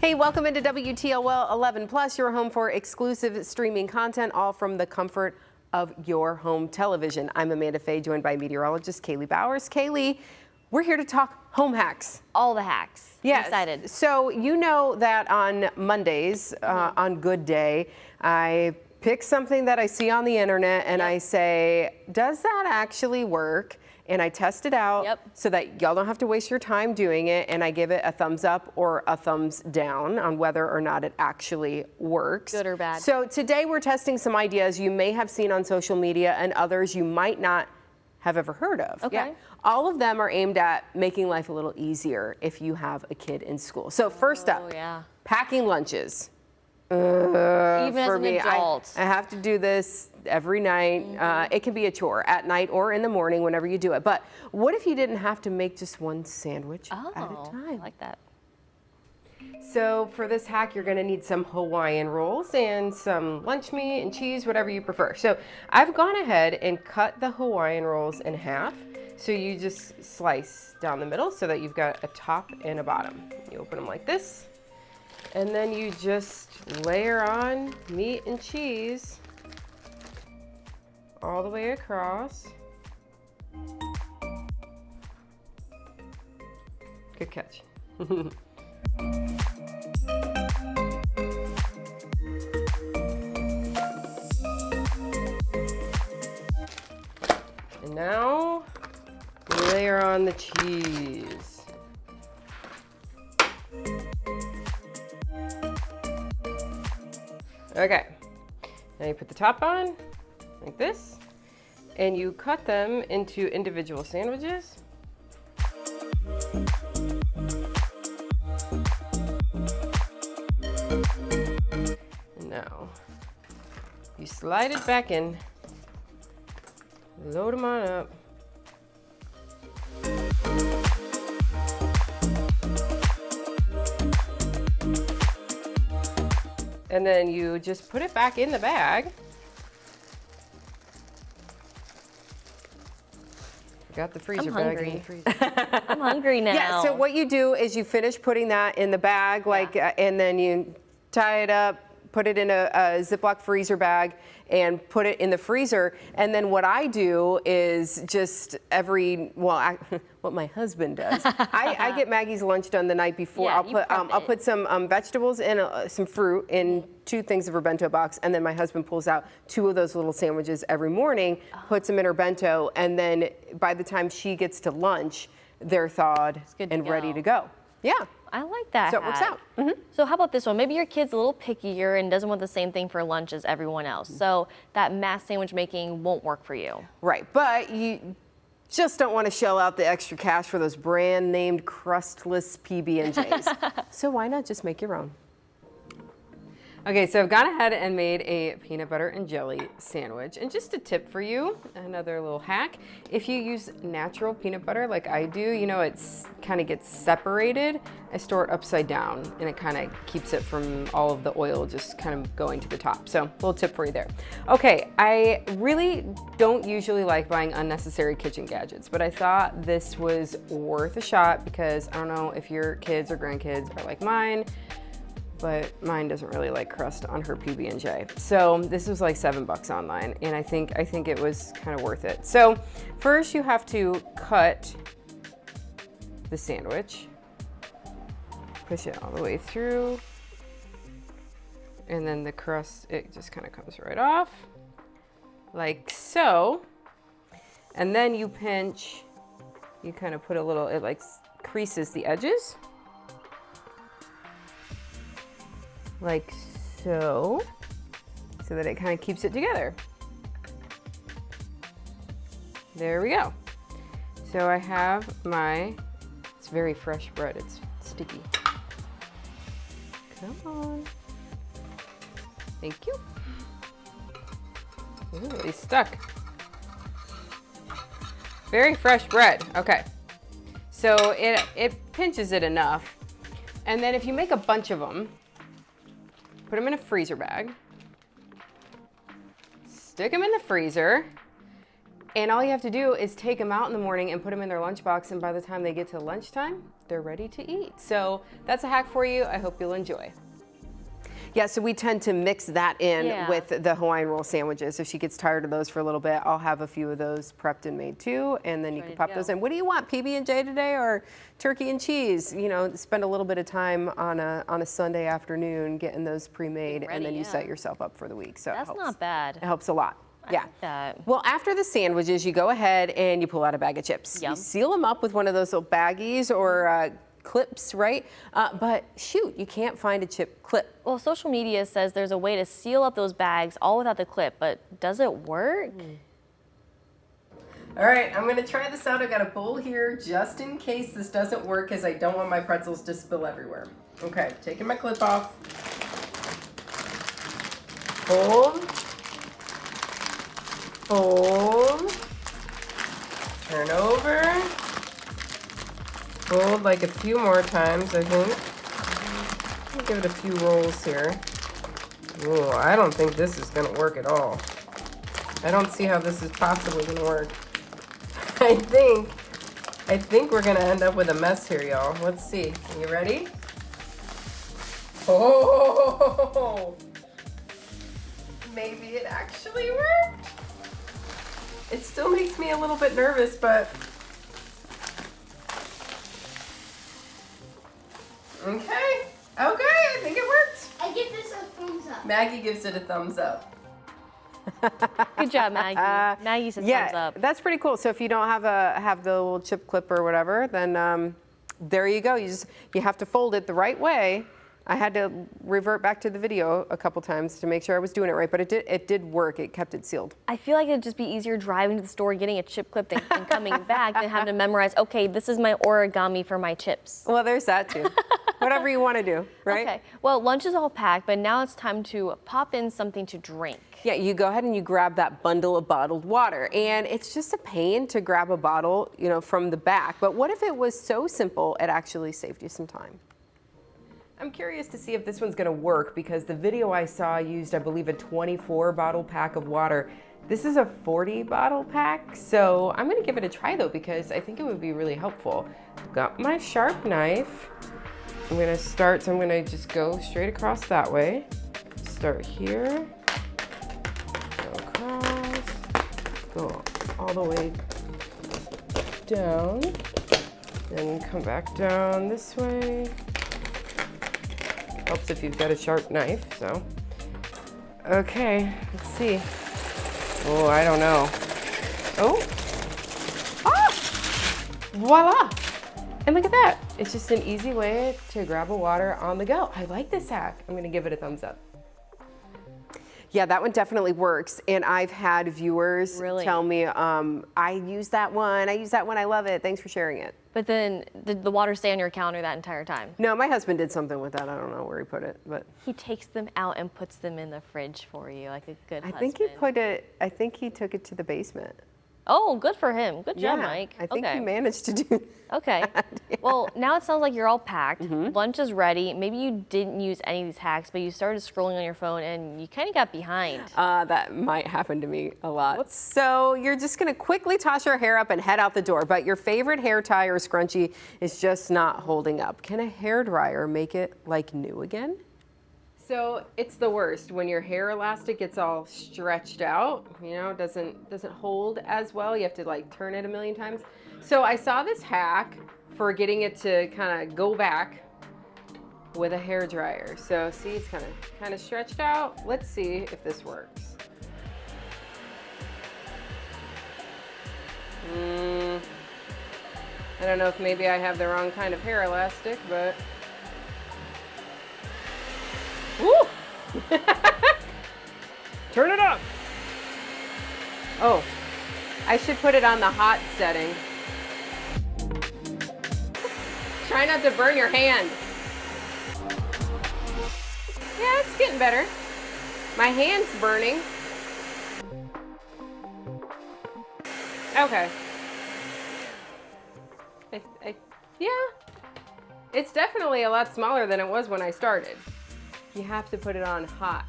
Hey, welcome into WTOL 11 Plus, your home for exclusive streaming content, all from the comfort of your home television. I'm Amanda Fay, joined by meteorologist Kaylee Bowers. Kaylee, we're here to talk home hacks. All the hacks. Yes. I'm excited. So you know that on Mondays, on Good Day, I pick something that I see on the internet and I say, does that actually work? And I test it out so that y'all don't have to waste your time doing it, and I give it a thumbs up or a thumbs down on whether or not it actually works. Good or bad. So today we're testing some ideas you may have seen on social media and others you might not have ever heard of. Okay. Yeah. All of them are aimed at making life a little easier if you have a kid in school. So first up, packing lunches. Even as an adult. I have to do this every night. It can be a chore at night or in the morning whenever you do it. But what if you didn't have to make just one sandwich at a time? I like that. So for this hack, you're going to need some Hawaiian rolls and some lunch meat and cheese, whatever you prefer. So I've gone ahead and cut the Hawaiian rolls in half. So you just slice down the middle so that you've got a top and a bottom. You open them like this. And then you just layer on meat and cheese all the way across. Good catch. And now layer on the cheese. Okay, now you put the top on like this, and you cut them into individual sandwiches. And now you slide it back in, load them on up. And then you just put it back in the bag. Got the freezer bag in the freezer. I'm hungry now. Yeah, so what you do is you finish putting that in the bag, and then you tie it up, put it in a Ziploc freezer bag, and put it in the freezer. And then what I do is just what my husband does. I get Maggie's lunch done the night before. I'll put some vegetables and some fruit in 2 things of her bento box, and then my husband pulls out 2 of those little sandwiches every morning, puts them in her bento, and then by the time she gets to lunch, they're thawed and ready to go. Yeah. I like that. So it works out. So how about this one? Maybe your kid's a little pickier and doesn't want the same thing for lunch as everyone else. So that mass sandwich making won't work for you. Right, but you just don't want to shell out the extra cash for those brand named crustless PB&Js. So why not just make your own? Okay, so I've gone ahead and made a peanut butter and jelly sandwich. And just a tip for you, another little hack, if you use natural peanut butter like I do, you know, it's kind of gets separated. I store it upside down and it kind of keeps it from all of the oil just kind of going to the top. So little tip for you there. Okay, I really don't usually like buying unnecessary kitchen gadgets, but I thought this was worth a shot because I don't know if your kids or grandkids are like mine, but mine doesn't really like crust on her PB&J. So this was like $7 online, and I think it was kind of worth it. So first you have to cut the sandwich, push it all the way through, and then the crust, it just kind of comes right off, like so. And then you pinch, you kind of put a little, it like creases the edges. Like so that it kind of keeps it together. There we go. So I have it's very fresh bread, it's sticky. Come on. Thank you. Ooh, he's stuck. Very fresh bread, okay. So it pinches it enough. And then if you make a bunch of them, put them in a freezer bag, stick them in the freezer, And all you have to do is take them out in the morning and put them in their lunchbox, and by the time they get to lunchtime, they're ready to eat. So that's a hack for you. I hope you'll enjoy. Yeah, so we tend to mix that in with the Hawaiian roll sandwiches. If she gets tired of those for a little bit, I'll have a few of those prepped and made too, and then you can pop those in. What do you want, PB&J today or turkey and cheese? You know, spend a little bit of time on a Sunday afternoon getting those pre-made, and then you set yourself up for the week. So that's not bad. It helps a lot. I like that. Well, after the sandwiches, you go ahead and you pull out a bag of chips. Yum. You seal them up with one of those little baggies or clips, right? But shoot, you can't find a chip clip. Well, social media says there's a way to seal up those bags all without the clip, but does it work? All right, I'm gonna try this out. I got a bowl here just in case this doesn't work, because I don't want my pretzels to spill everywhere. Okay, taking my clip off. Fold. Fold. Turn over. Fold like a few more times, I think. Let me give it a few rolls here. Ooh, I don't think this is gonna work at all. I don't see how this is possibly gonna work. I think we're gonna end up with a mess here, y'all. Let's see. Are you ready? Oh! Maybe it actually worked. It still makes me a little bit nervous, but okay, I think it worked. I give this a thumbs up. Maggie gives it a thumbs up. Good job, Maggie. Maggie says thumbs up. That's pretty cool. So if you don't have the little chip clip or whatever, then there you go. You have to fold it the right way. I had to revert back to the video a couple times to make sure I was doing it right, but it did work. It kept it sealed. I feel like it'd just be easier driving to the store, getting a chip clip, and coming back than having to memorize, okay, this is my origami for my chips. Well, there's that too. Whatever you want to do, right? Okay. Well, lunch is all packed, but now it's time to pop in something to drink. Yeah, you go ahead and you grab that bundle of bottled water, and it's just a pain to grab a bottle, from the back. But what if it was so simple it actually saved you some time? I'm curious to see if this one's gonna work, because the video I saw used, I believe, a 24 bottle pack of water. This is a 40 bottle pack, so I'm gonna give it a try though, because I think it would be really helpful. I've got my sharp knife. I'm gonna start, so I'm gonna just go straight across that way. Start here, go across, go all the way down, then come back down this way. Helps if you've got a sharp knife, so. Okay, let's see. Oh, I don't know. Oh! Ah! Voila! And look at that. It's just an easy way to grab a water on the go. I like this hack. I'm gonna give it a thumbs up. Yeah, that one definitely works. And I've had viewers tell me, I use that one, I love it. Thanks for sharing it. But then, did the water stay on your counter that entire time? No, my husband did something with that. I don't know where he put it, but. He takes them out and puts them in the fridge for you, like a good husband. I think he took it to the basement. Oh, good for him. Good job, Mike. I think he managed to do Okay. Well, now it sounds like you're all packed. Lunch is ready. Maybe you didn't use any of these hacks, but you started scrolling on your phone and you kind of got behind. That might happen to me a lot. Whoops. So you're just going to quickly toss your hair up and head out the door, but your favorite hair tie or scrunchie is just not holding up. Can a hairdryer make it like new again? So it's the worst when your hair elastic gets all stretched out, doesn't hold as well. You have to like turn it a million times. So I saw this hack for getting it to kind of go back with a hair dryer. So see, it's kind of stretched out. Let's see if this works. I don't know if maybe I have the wrong kind of hair elastic, but. Woo! Turn it up! Oh, I should put it on the hot setting. Try not to burn your hand. Yeah, it's getting better. My hand's burning. Okay. Yeah. It's definitely a lot smaller than it was when I started. You have to put it on hot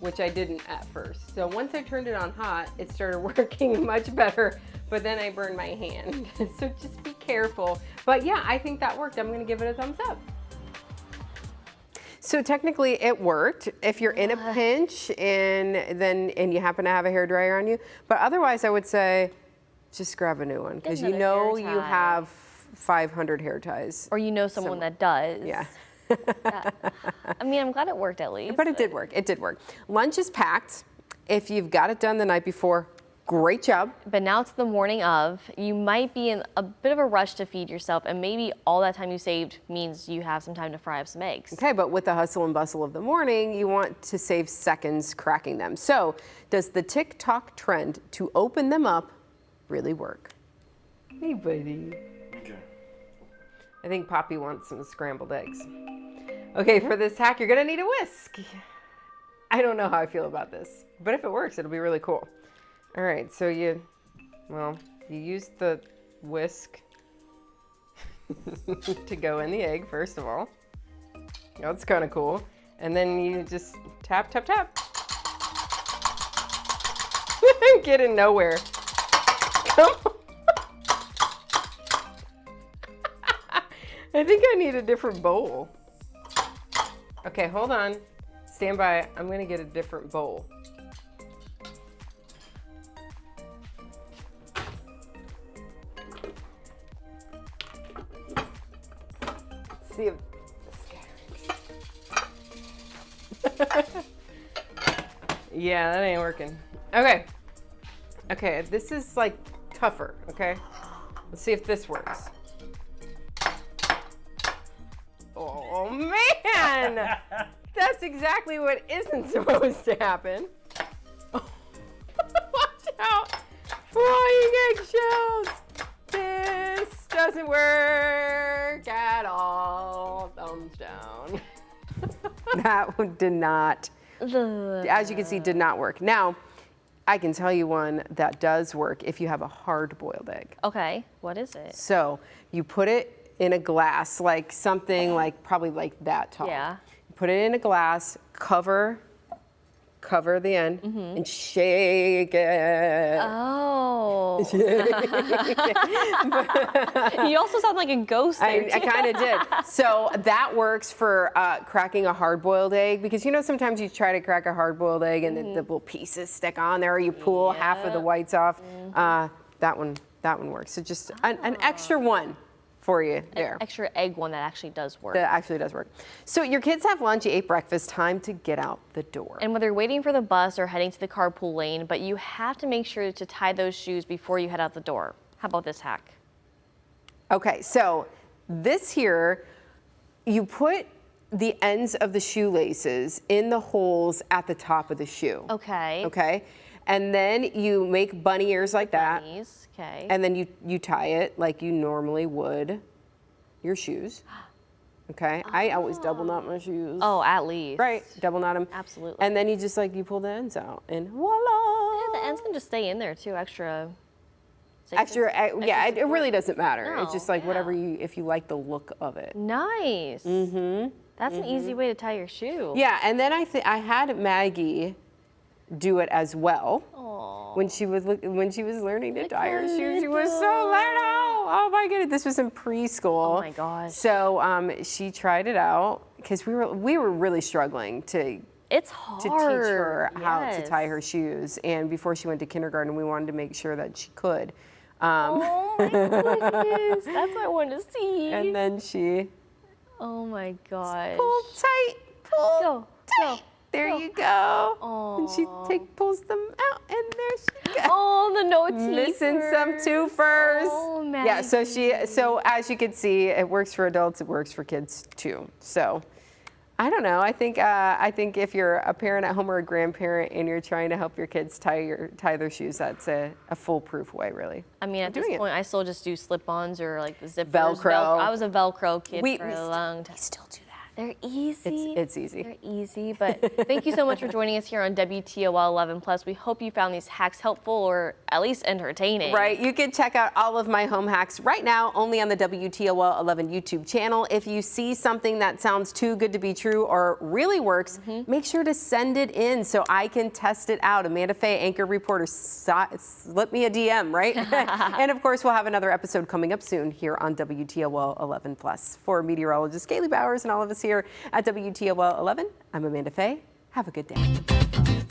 which I didn't at first. So once I turned it on hot, it started working much better, but then I burned my hand. So just be careful. But yeah, I think that worked. I'm gonna give it a thumbs up. So technically it worked if you're in a pinch and you happen to have a hairdryer on you. But otherwise I would say just grab a new one because you another know hair you tie. have 500 hair ties. Or you know someone that does. Yeah. I mean, I'm glad it worked at least. But it did work. It did work. Lunch is packed. If you've got it done the night before, great job. But now it's the morning of. You might be in a bit of a rush to feed yourself, and maybe all that time you saved means you have some time to fry up some eggs. Okay, but with the hustle and bustle of the morning, you want to save seconds cracking them. So, does the TikTok trend to open them up really work? Hey, buddy. Okay. I think Poppy wants some scrambled eggs. Okay, for this hack, you're gonna need a whisk. I don't know how I feel about this, but if it works, it'll be really cool. All right, so you use the whisk to go in the egg, first of all. That's kind of cool. And then you just tap, tap, tap. Getting nowhere. Come on. I think I need a different bowl. Okay, hold on. Stand by. I'm gonna get a different bowl. Let's see if yeah, that ain't working. Okay. Okay, this is like tougher, okay? Let's see if this works. Oh man! That's exactly what isn't supposed to happen. Watch out! Flying eggshells! This doesn't work at all. Thumbs down. That one did not, as you can see, did not work. Now, I can tell you one that does work if you have a hard-boiled egg. Okay, what is it? So you put it in a glass, like something like probably like that tall. Yeah. You put it in a glass, cover the end, and shake it. Oh. You also sound like a ghost there. I kind of did. So that works for cracking a hard-boiled egg because you know sometimes you try to crack a hard-boiled egg and the little pieces stick on there, or you pull half of the whites off. That one works. So just an extra one for you there. Extra egg one that actually does work. That actually does work. So your kids have lunch, you ate breakfast, time to get out the door. And whether you're waiting for the bus or heading to the carpool lane, but you have to make sure to tie those shoes before you head out the door. How about this hack? Okay, so this here, you put the ends of the shoelaces in the holes at the top of the shoe. Okay. Okay, and then you make bunny ears like that. Bunnies, okay. And then you tie it like you normally would your shoes. Okay, I always double knot my shoes. Oh, at least. Right, double knot them. Absolutely. And then you just you pull the ends out and voila. Yeah, the ends can just stay in there too, extra. Yeah, it really doesn't matter. It's No, just whatever if you like the look of it. Nice. Mm-hmm. That's an easy way to tie your shoe. Yeah, and then I had Maggie do it as well. Aww. When she was learning to tie her shoes. She was so little. Oh my goodness, this was in preschool. Oh my gosh. So she tried it out because we were really struggling to It's hard. teach her how to Yes. tie her shoes. And before she went to kindergarten, we wanted to make sure that she could. Oh my goodness. That's what I wanted to see. And then she Oh my gosh. pull tight, pull Go, tight. go, There go. you go. Aw. And she pulls them out, and there she goes. Oh, the no teeth. Missing some toothers. Oh, yeah, so as you can see, it works for adults, it works for kids too. So I don't know. I think if you're a parent at home or a grandparent and you're trying to help your kids tie their shoes, that's a foolproof way, really. I mean, at this doing it. point, I still just do slip-ons or the zippers. Velcro. I was a Velcro kid We for a long time. still do that. They're easy. It's easy. They're easy, but thank you so much for joining us here on WTOL 11 Plus. We hope you found these hacks helpful or at least entertaining. Right, you can check out all of my home hacks right now only on the WTOL 11 YouTube channel. If you see something that sounds too good to be true or really works, make sure to send it in so I can test it out. Amanda Faye, anchor reporter, slip me a DM, right? And of course, we'll have another episode coming up soon here on WTOL 11 Plus. For meteorologist Kaylee Bowers and all of us here at WTOL 11, I'm Amanda Faye. Have a good day.